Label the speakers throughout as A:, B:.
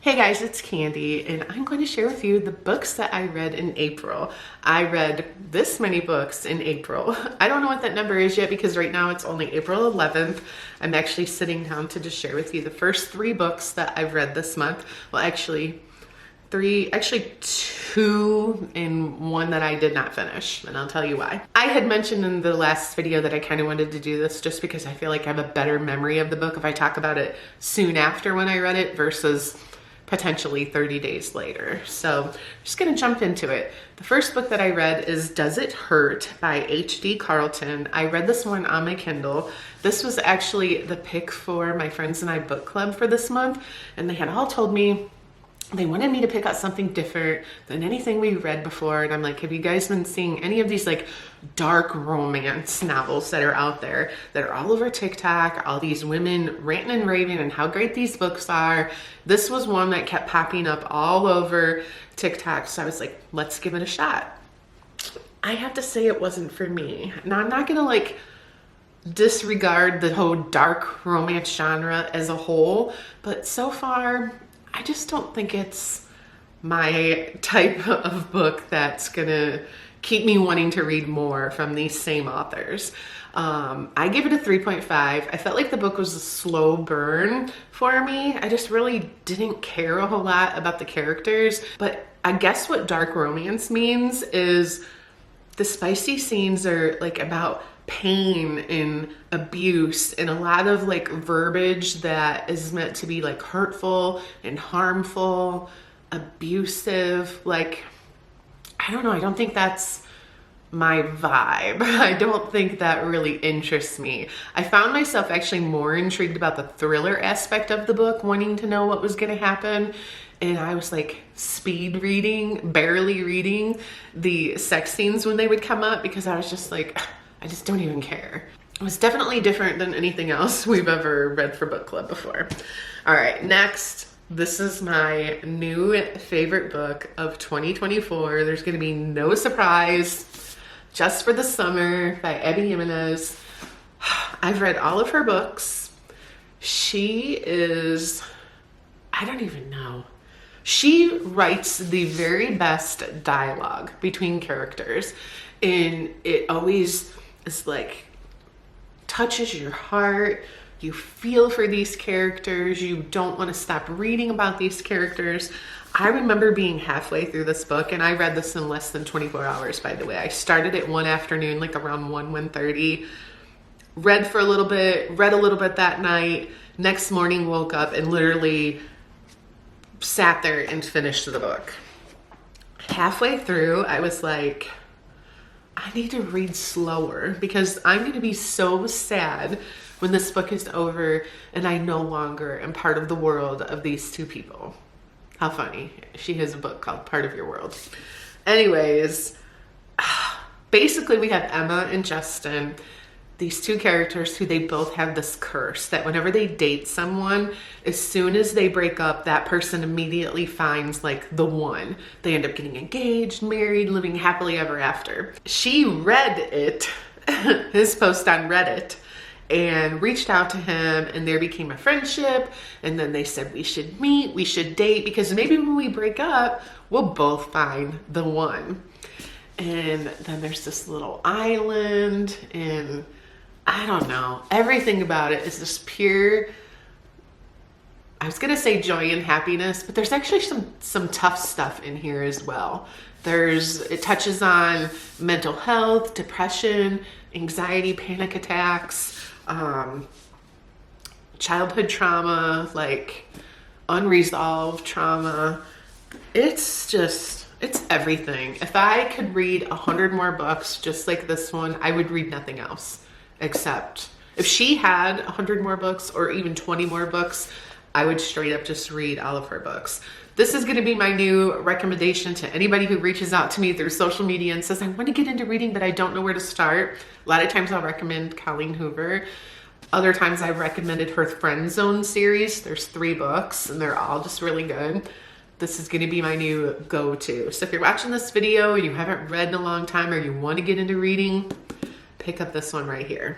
A: Hey guys, it's Candy, and I'm going to share with you the books that I read in April. I read this many books in April. I don't know what that number is yet because right now it's only April 11th. I'm actually sitting down to just share with you the first 3 books that I've read this month. Well, actually 2 and 1 that I did not finish, and I'll tell you why. I had mentioned in the last video that I kind of wanted to do this just because I feel like I have a better memory of the book if I talk about it soon after when I read it versus potentially 30 days later. So I'm just gonna jump into it. The first book that I read is Does It Hurt by H.D. Carlton. I read this one on my Kindle. This was actually the pick for my friends and I book club for this month, and they had all told me they wanted me to pick out something different than anything we read before. And I'm like, have you guys been seeing any of these like dark romance novels that are out there that are all over TikTok? All these women ranting and raving and how great these books are. This was one that kept popping up all over TikTok. So I was like, let's give it a shot. I have to say it wasn't for me. Now I'm not gonna like disregard the whole dark romance genre as a whole, but so far, I just don't think it's my type of book that's gonna keep me wanting to read more from these same authors. I give it a 3.5. I felt like the book was a slow burn for me. I just really didn't care a whole lot about the characters, but I guess what dark romance means is the spicy scenes are like about pain and abuse and a lot of like verbiage that is meant to be like hurtful and harmful, abusive. Like, I don't know, I don't think that's my vibe. I don't think that really interests me. I found myself actually more intrigued about the thriller aspect of the book, wanting to know what was going to happen. And I was like speed reading, barely reading the sex scenes when they would come up because I was just like, I just don't even care. It was definitely different than anything else we've ever read for book club before. All right, next, this is my new favorite book of 2024. There's gonna be no surprise, Just for the Summer by Abby Jimenez. I've read all of her books. She is, I don't even know. She writes the very best dialogue between characters, and it always is like touches your heart. You feel for these characters. You don't want to stop reading about these characters. I remember being halfway through this book, and I read this in less than 24 hours, by the way. I started it one afternoon, like around 1:30, read for a little bit, read a little bit that night. Next morning, woke up and literally sat there and finished the book. Halfway through, I was like, I need to read slower because I'm going to be so sad when this book is over and I no longer am part of the world of these 2 people. How funny. She has a book called Part of Your World. Anyways, basically we have Emma and Justin, these 2 characters who they both have this curse that whenever they date someone, as soon as they break up, that person immediately finds like the one. They end up getting engaged, married, living happily ever after. She read it, his post on Reddit, and reached out to him, and there became a friendship. And then they said, we should meet, we should date, because maybe when we break up, we'll both find the one. And then there's this little island, and I don't know, everything about it is just pure, I was gonna say joy and happiness, but there's actually some tough stuff in here as well. It touches on mental health, depression, anxiety, panic attacks, childhood trauma, like unresolved trauma. It's everything. If I could read 100 more books just like this one, I would read nothing else. Except if she had 100 more books or even 20 more books, I would straight up just read all of her books. This is going to be my new recommendation to anybody who reaches out to me through social media and says, I want to get into reading, but I don't know where to start. A lot of times I'll recommend Colleen Hoover. Other times I've recommended her Friend Zone series. There's 3 books and they're all just really good. This is going to be my new go-to. So if you're watching this video and you haven't read in a long time or you want to get into reading, pick up this one right here.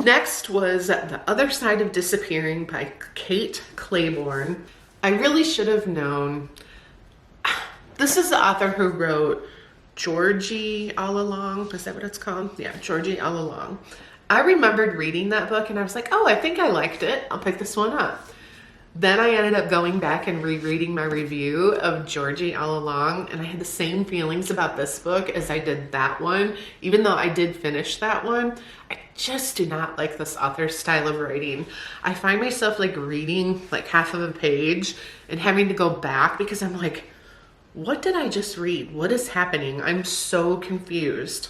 A: Next was The Other Side of Disappearing by Kate Claiborne. I really should have known. This is the author who wrote Georgie All Along. Is that what it's called? Yeah, Georgie All Along. I remembered reading that book and I was like, oh, I think I liked it. I'll pick this one up. Then I ended up going back and rereading my review of Georgie All Along, and I had the same feelings about this book as I did that one. Even though I did finish that one, I just do not like this author's style of writing. I find myself like reading like half of a page and having to go back because I'm like, what did I just read? What is happening? I'm so confused.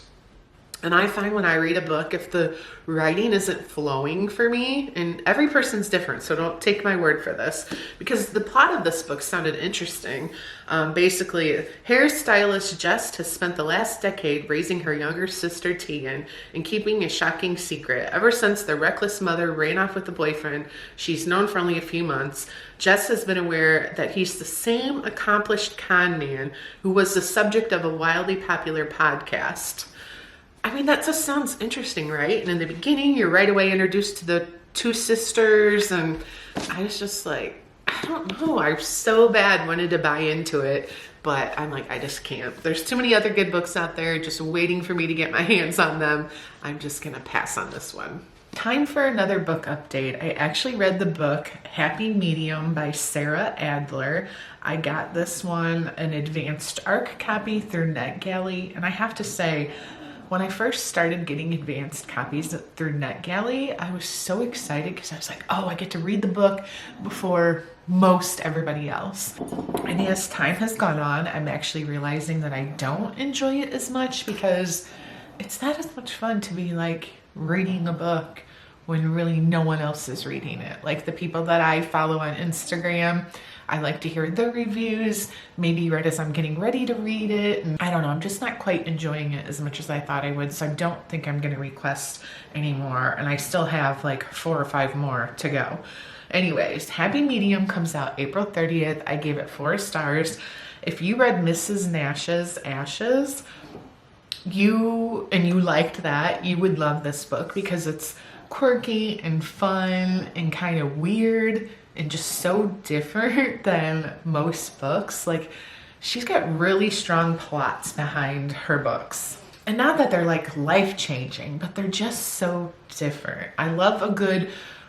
A: And I find when I read a book, if the writing isn't flowing for me, and every person's different, so don't take my word for this, because the plot of this book sounded interesting. Basically, hairstylist Jess has spent the last decade raising her younger sister Tegan and keeping a shocking secret. Ever since the reckless mother ran off with the boyfriend she's known for only a few months, Jess has been aware that he's the same accomplished con man who was the subject of a wildly popular podcast. I mean, that just sounds interesting, right? And in the beginning, you're right away introduced to the two sisters, and I was just like, I don't know. I so bad wanted to buy into it, but I'm like, I just can't. There's too many other good books out there just waiting for me to get my hands on them. I'm just gonna pass on this one. Time for another book update. I actually read the book Happy Medium by Sarah Adler. I got this one an advanced ARC copy through NetGalley, and I have to say, when I first started getting advanced copies through NetGalley, I was so excited because I was like, oh, I get to read the book before most everybody else. And as time has gone on, I'm actually realizing that I don't enjoy it as much because it's not as much fun to be like reading a book when really no one else is reading it. Like the people that I follow on Instagram, I like to hear their reviews, maybe right as I'm getting ready to read it. And I don't know, I'm just not quite enjoying it as much as I thought I would. So I don't think I'm gonna request anymore. And I still have like 4 or 5 more to go. Anyways, Happy Medium comes out April 30th. I gave it 4 stars. If you read Mrs. Nash's Ashes, you liked that, you would love this book because it's quirky and fun and kind of weird and just so different than most books. Like, she's got really strong plots behind her books. And not that they're like life-changing, but they're just so different. I love a good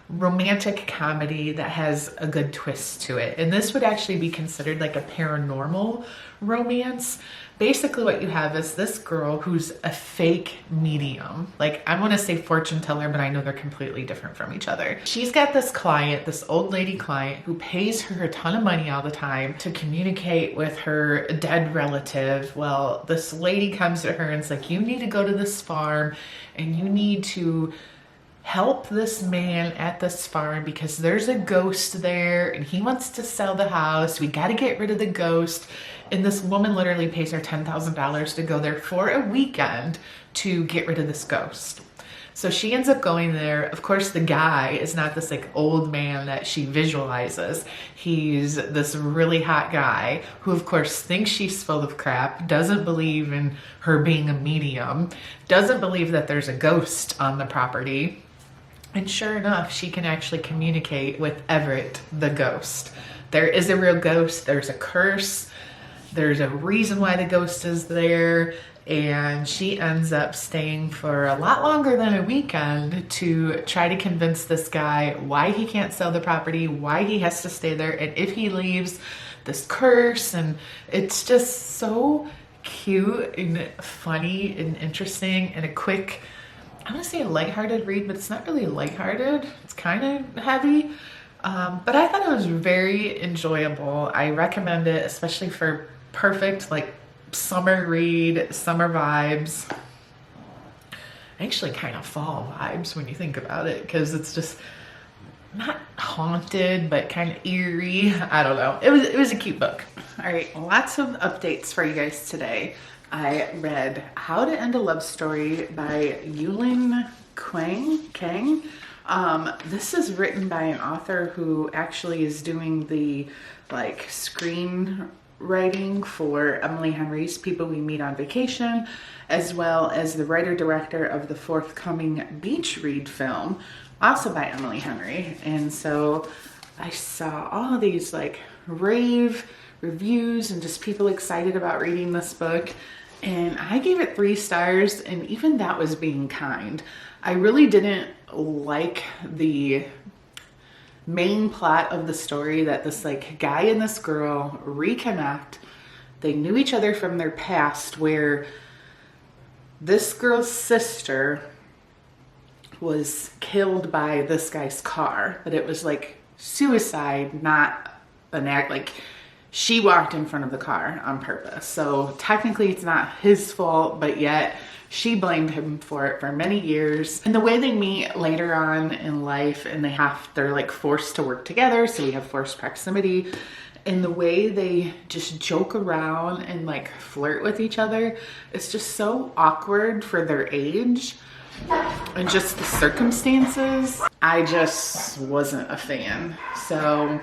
A: romantic comedy that has a good twist to it. And this would actually be considered like a paranormal romance. Basically what you have is this girl who's a fake medium. Like, I want to say fortune teller, but I know they're completely different from each other. She's got this client, this old lady client, who pays her a ton of money all the time to communicate with her dead relative. Well, this lady comes to her and it's like, you need to go to this farm and you need to help this man at this farm because there's a ghost there and he wants to sell the house. We got to get rid of the ghost. And this woman literally pays her $10,000 to go there for a weekend to get rid of this ghost. So she ends up going there. Of course, the guy is not this like old man that she visualizes. He's this really hot guy who of course thinks she's full of crap, doesn't believe in her being a medium, doesn't believe that there's a ghost on the property. And sure enough, she can actually communicate with Everett, the ghost. There is a real ghost, there's a curse, there's a reason why the ghost is there, and she ends up staying for a lot longer than a weekend to try to convince this guy why he can't sell the property, why he has to stay there, and if he leaves, this curse. And it's just so cute and funny and interesting and a quick, I want to say a lighthearted read, but it's not really lighthearted. It's kind of heavy, but I thought it was very enjoyable. I recommend it, especially for perfect like summer read, summer vibes. Actually kind of fall vibes when you think about it, because it's just not haunted, but kind of eerie. I don't know. It was a cute book. All right, lots of updates for you guys today. I read How to End a Love Story by Yulin Kang. This is written by an author who actually is doing the like screenwriting for Emily Henry's People We Meet on Vacation, as well as the writer-director of the forthcoming Beach Read film, also by Emily Henry. And so I saw all of these like
B: rave reviews and just people excited about reading this book. And I gave it 3 stars, and even that was being kind. I really didn't like the main plot of the story, that this like guy and this girl reconnect. They knew each other from their past, where this girl's sister was killed by this guy's car, but it was like suicide, not an act. Like, she walked in front of the car on purpose. So technically it's not his fault, but yet she blamed him for it for many years. And the way they meet later on in life, and they're like forced to work together, so we have forced proximity. And the way they just joke around and like flirt with each other, it's just so awkward for their age and just the circumstances. I just wasn't a fan. So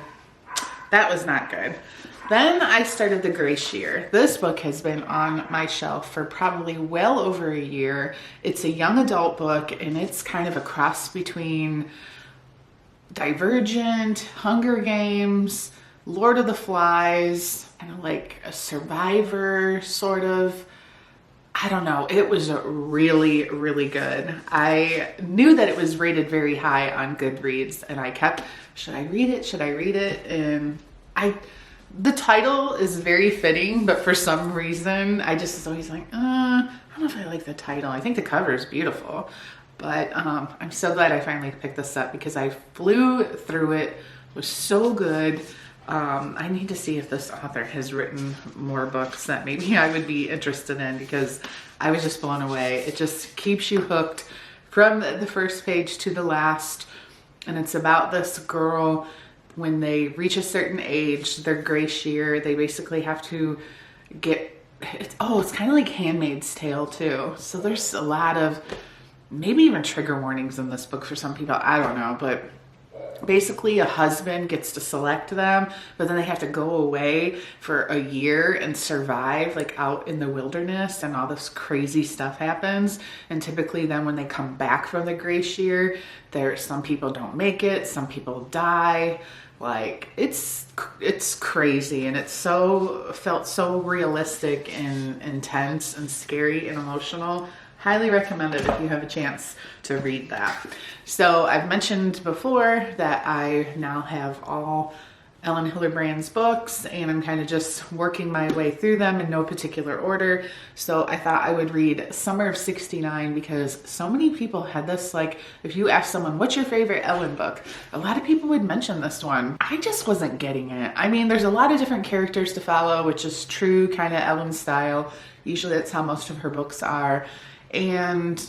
B: that was not good. Then I started the Graci Year. This book has been on my shelf for probably well over a year. It's a young adult book, and it's kind of a cross between Divergent, Hunger Games, Lord of the Flies, kind of like a Survivor sort of. I don't know. It was really, really good. I knew that it was rated very high on Goodreads, and I kept, should I read it? Should I read it? And the title is very fitting, but for some reason, I just was always like, I don't know if I like the title. I think the cover is beautiful, but I'm so glad I finally picked this up because I flew through it. It was so good. I need to see if this author has written more books that maybe I would be interested in, because I was just blown away. It just keeps you hooked from the first page to the last. And it's about this girl. When they reach a certain age, their Graci Year, they basically have to get, it's kind of like Handmaid's Tale too. So there's a lot of, maybe even trigger warnings in this book for some people. I don't know, but basically a husband gets to select them, but then they have to go away for a year and survive like out in the wilderness, and all this crazy stuff happens. And typically then when they come back from the Graci Year, some people don't make it, some people die. Like, it's crazy, and it felt so realistic and intense and scary and emotional. Highly recommend it if you have a chance to read that. So I've mentioned before that I now have all Ellen Hillerbrand's books, and I'm kind of just working my way through them in no particular order. So I thought I would read Summer of '69, because so many people had this, like, if you ask someone, what's your favorite Ellen book? A lot of people would mention this one. I just wasn't getting it. I mean, there's a lot of different characters to follow, which is true kind of Ellen style. Usually that's how most of her books are. And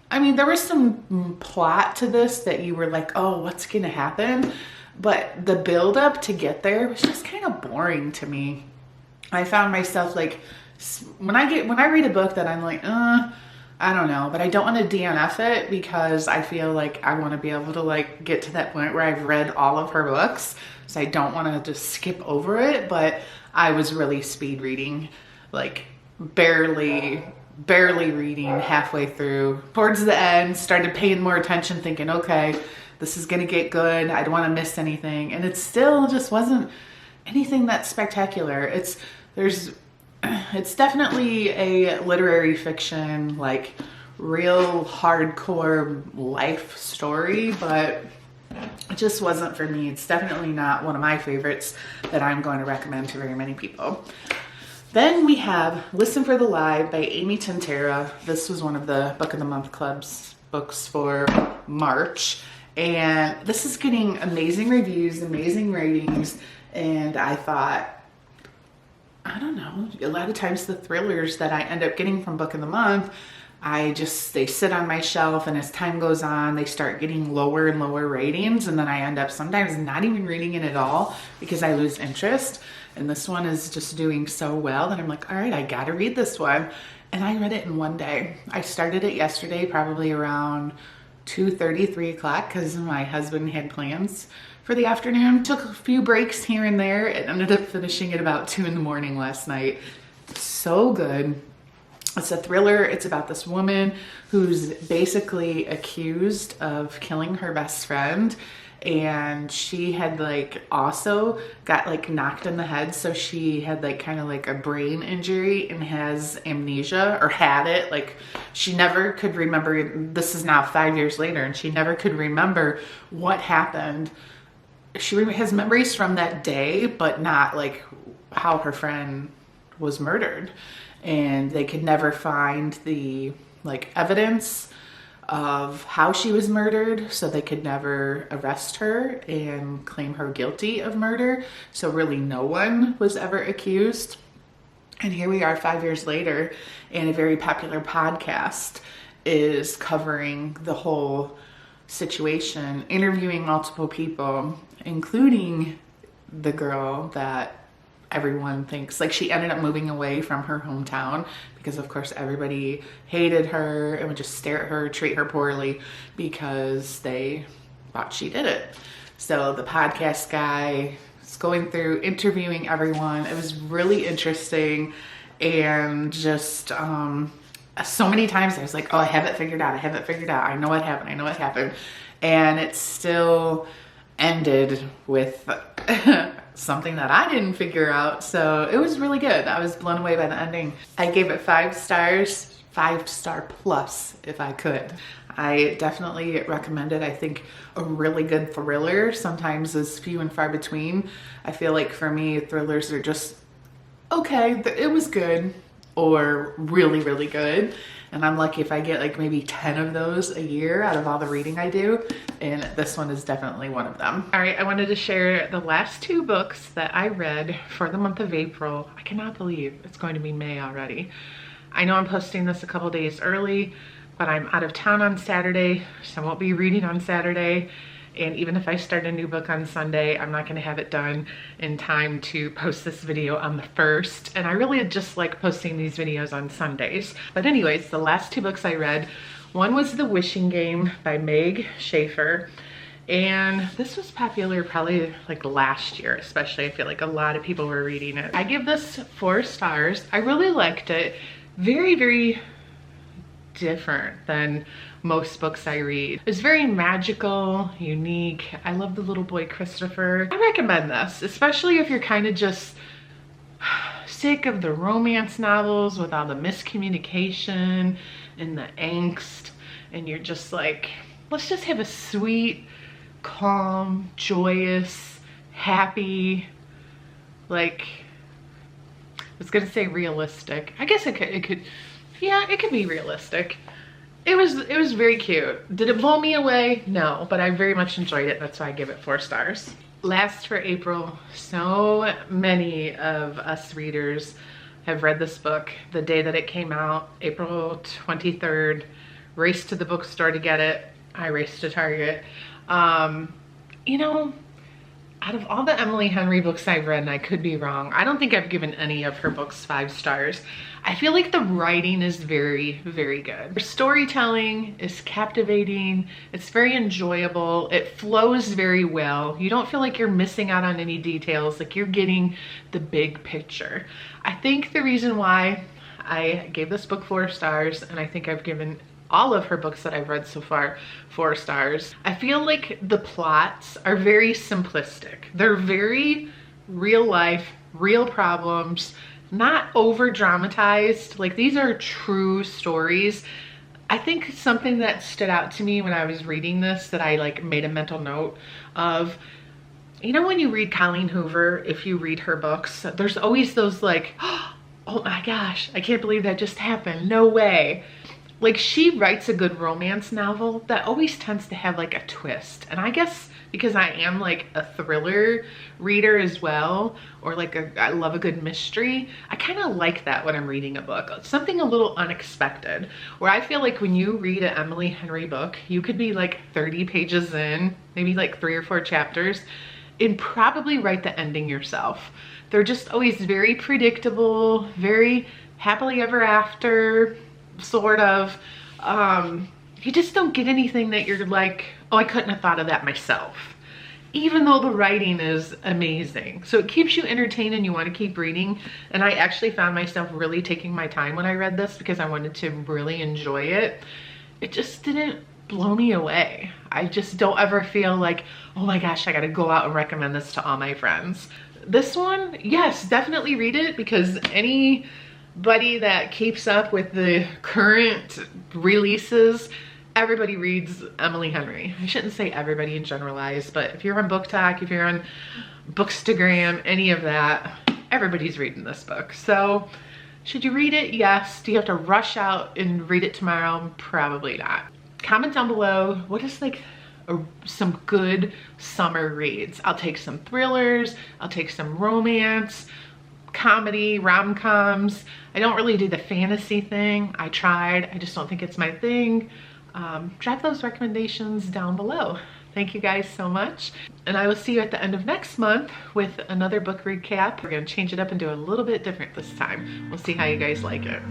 B: I mean, there was some plot to this that you were like, oh, what's going to happen? But the build up to get there was just kind of boring to me. I found myself like, when I read a book that I'm like, I don't know, but I don't want to DNF it, because I feel like I want to be able to like get to that point where I've read all of her books. So I don't want to just skip over it, but I was really speed reading, like barely reading halfway through. Towards the end, started paying more attention, thinking, okay, this is gonna get good. I don't want to miss anything. And it still just wasn't anything that spectacular. It's definitely a literary fiction, like real hardcore life story, but it just wasn't for me. It's definitely not one of my favorites that I'm going to recommend to very many people. Then we have Listen for the Lie by Amy Tintera. This was one of the Book of the Month Club's books for March. And this is getting amazing reviews, amazing ratings. And I thought, I don't know, a lot of times the thrillers that I end up getting from Book of the Month, they sit on my shelf, and as time goes on, they start getting lower and lower ratings. And then I end up sometimes not even reading it at all because I lose interest. And this one is just doing so well that I'm like, all right, I gotta read this one. And I read it in one day. I started it yesterday, probably around 2:30, 3 o'clock, because my husband had plans for the afternoon. Took a few breaks here and there, and ended up finishing at about 2 in the morning last night. So good. It's a thriller. It's about this woman who's basically accused of killing her best friend. and she had like also got like knocked in the head, so she had like kind of like a brain injury and has amnesia, or had it. Like she never could remember, this is now 5 years later, and she never could remember what happened. She has memories from that day, but not like how her friend was murdered, and they could never find the like evidence of how she was murdered, so they could never arrest her and claim her guilty of murder. So really no one was ever accused. And here we are 5 years later, and a very popular podcast is covering the whole situation, interviewing multiple people, including the girl that everyone thinks, like, she ended up moving away from her hometown because of course everybody hated her and would just stare at her, treat her poorly because they thought she did it. So the podcast guy is going through interviewing everyone. It was really interesting, and just so many times I was like, oh, I have it figured out, I have it figured out, I know what happened, I know what happened. And it still ended with something that I didn't figure out. So it was really good. I was blown away by the ending. I gave it 5 stars, 5-star plus if I could. I definitely recommend it. I think a really good thriller sometimes is few and far between. I feel like for me, thrillers are just okay, it was good, or really, really good. And I'm lucky if I get like maybe 10 of those a year out of all the reading I do. And this one is definitely one of them. All right, I wanted to share the last 2 books that I read for the month of April. I cannot believe it's going to be May already. I know I'm posting this a couple days early, but I'm out of town on Saturday, so I won't be reading on Saturday. And even if I start a new book on Sunday, I'm not gonna have it done in time to post this video on the 1st. And I really just like posting these videos on Sundays. But anyways, the last 2 books I read, one was The Wishing Game by Meg Schaefer. And this was popular probably like last year, especially. I feel like a lot of people were reading it. I give this 4 stars. I really liked it. Very, very different than most books I read. It's very magical, unique. I love the little boy Christopher. I recommend this, especially if you're kind of just sick of the romance novels with all the miscommunication and the angst, and you're just like, let's just have a sweet, calm, joyous, happy, like, I was gonna say realistic. I guess it could, yeah, it could be realistic. It was very cute. Did it blow me away? No, but I very much enjoyed it. That's why I give it 4 stars. Last for April, so many of us readers have read this book the day that it came out, April 23rd. Raced to the bookstore to get it. I raced to Target. You know, out of all the Emily Henry books I've read, and I could be wrong, I don't think I've given any of her books 5 stars. I feel like the writing is very, very good. Her storytelling is captivating. It's very enjoyable. It flows very well. You don't feel like you're missing out on any details, like you're getting the big picture. I think the reason why I gave this book 4 stars, and I think I've given all of her books that I've read so far 4 stars, I feel like the plots are very simplistic. They're very real life, real problems, not over dramatized. Like, these are true stories. I think something that stood out to me when I was reading this that I like made a mental note of, you know, when you read Colleen Hoover, if you read her books, there's always those like, oh my gosh, I can't believe that just happened. No way. Like, she writes a good romance novel that always tends to have like a twist. And I guess because I am like a thriller reader as well, or like I love a good mystery, I kind of like that when I'm reading a book. Something a little unexpected, where I feel like when you read an Emily Henry book, you could be like 30 pages in, maybe like 3 or 4 chapters, and probably write the ending yourself. They're just always very predictable, very happily ever after, sort of. You just don't get anything that you're like, oh, I couldn't have thought of that myself, even though the writing is amazing. So it keeps you entertained and you want to keep reading. And I actually found myself really taking my time when I read this because I wanted to really enjoy it. It just didn't blow me away. I just don't ever feel like, oh my gosh, I gotta go out and recommend this to all my friends. This one, yes, definitely read it, because anybody that keeps up with the current releases, everybody reads Emily Henry. I shouldn't say everybody and generalize, but if you're on BookTok, if you're on Bookstagram, any of that, everybody's reading this book. So should you read it? Yes. Do you have to rush out and read it tomorrow? Probably not. Comment down below, what is like some good summer reads? I'll take some thrillers, I'll take some romance, comedy, rom-coms. I don't really do the fantasy thing. I tried, I just don't think it's my thing. Drop those recommendations down below. Thank you guys so much. And I will see you at the end of next month with another book recap. We're gonna change it up and do a little bit different this time. We'll see how you guys like it.